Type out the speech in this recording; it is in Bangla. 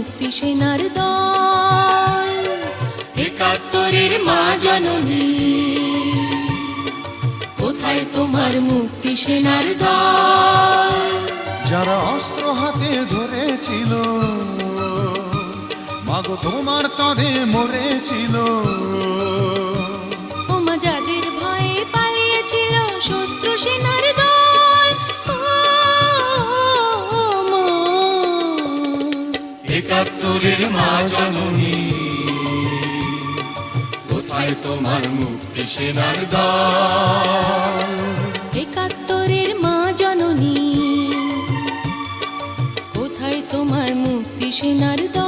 মুক্তি সেনার দল। একাত্তরের মা জননী, কোথায় তোমার মুক্তি সেনার দল? যারা অস্ত্র হাতে ধরেছিল, মাগো তোমার তরে মরেছিল। ওমা যাদের ভয়ে পালিয়েছিল শত্রু সেনার দল। একাত্তরের মা জননী, কোথায় তোমার মুক্তি সেনার দল? একাত্তরের মা জননী, কোথায় তোমার মুক্তি সেনার দল?